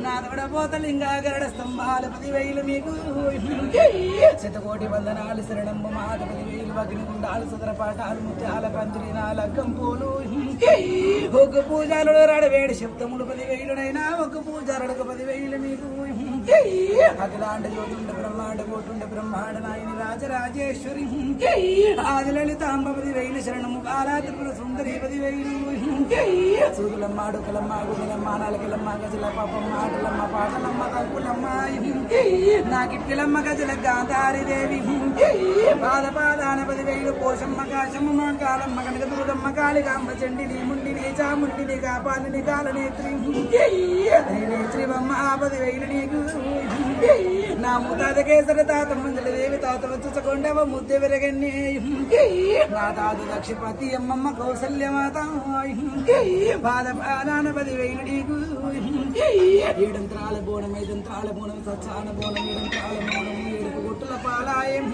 నాదవడపోతలింగా గరడ స్తంభాల 10,000 మీకు శతకోటి వందనాలు శరణమ్మ మాత 10,000 అగ్నిగుండాలు సదర పాఠాలు ముత్యాల పందిరి నాలగ్గం పోలు ఒక పూజలు రడవేడి శబ్దములు 10,000నైనా ఒక పూజ రడక 10,000 మీకు అఖిలాండ జ్యోతుండ బ్రహ్మాండ కోటుండ బ్రహ్మాండ నాయని రాజరాజేశ్వరి ఆది లలితాంబ 10,000 శరణము బాలా త్రిపుర సుందరి 10,000 సూదులమ్మ అడుకలమ్మ గుండెలమ్మ నాలుకలమ్మ గజల పాపమ్మ ఆటలమ్మ పాటలమ్మ కంకులమ్మ నాకిట్లమ్మ గజల గాంధారి దేవి పాదాన 10,000 పోషమ్మ కాశమ్మ కాలమ్మ కనక దుర్గమ్మ కాళికాంబ చండిని ముండిని చాముండిని కాపాలిని కాలనేత్రి నేత్రివమ్మ 10,000 నీకు నా ముతాత కేసర తాత మంజల దేవి తాత వచ్చుకొండవ ముద్దె విరగన్ని నా తాత దక్షిపతి అమ్మమ్మ కౌసల్యమాత పాదాన 10,000 నీకు ఏడంత్రాల బోనం 5 బోనం సచ్చాన బోనం 7 బోనం 7 గుట్టుల పాలాయం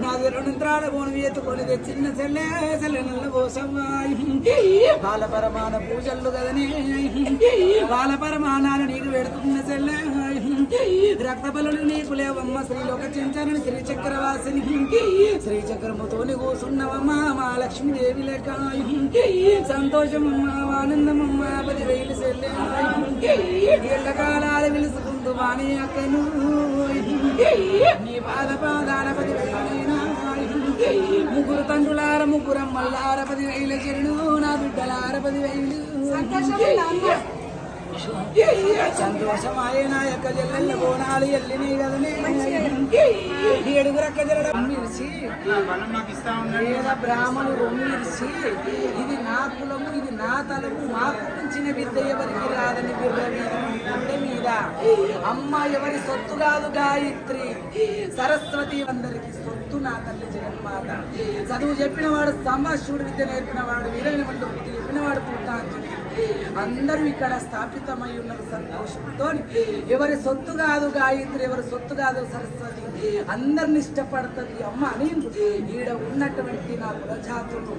నాది 2 బోనం ఎత్తుకొని చిన్న చెల్లె నల్ల పోసమ్మాయి బాల పరమాన పూజలు కదనే బాల పరమానాలు నీకు పెడుతున్న చెల్లె రక్త బలులు నీకు లేవమ్మ శ్రీలోక చించనని శ్రీచక్రవాసిని శ్రీచక్రముతోని కూసున్నవమ్మ మా లక్ష్మీదేవి లెక్క సంతోషమమ్మ ఆనందమమ్మ 10,000 చెల్లె ఎల్ల కాలాలు పిలుచుకుంటూ వాణి అక్కను నీ పాదాన 10,000 ముగ్గురు తండ్రులార ముగ్గురమ్మల్లార 10,000 చెరుడు నా బిడ్డలార 10,000 సంతోషమాయే నా యొక్క జల్లెళ్ళ బోనాలు ఎల్లిని కదనే 7 రక్క జల్ల రొమ్మిర్చి బ్రాహ్మణు రొమ్మిర్చి ఇది నా కులము ఇది నా తలము మాకు మించిన విద్య ఎవరికి రాదని గుండె మీద అమ్మ ఎవరి సొత్తు కాదు గాయత్రి సరస్వతి అందరికి సొత్తు నా తల్లి జగన్మాత చదువు చెప్పినవాడు సంభాషుడు విద్య నేర్పినవాడు వీరైన వంటి విద్య చెప్పినవాడు పుట్టాంజలి అందరూ ఇక్కడ స్థాపితమై ఉన్నారు సంతోషంతో ఎవరి సొత్తు కాదు గాయత్రి ఎవరి సొత్తు కాదు సరస్వతి అందరిని ఇష్టపడుతుంది అమ్మ అని ఈడ ఉన్నటువంటి నా కులజాతులు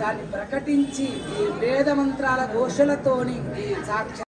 దాన్ని ప్రకటించి వేద మంత్రాల ఘోషలతోని సాక్షాత్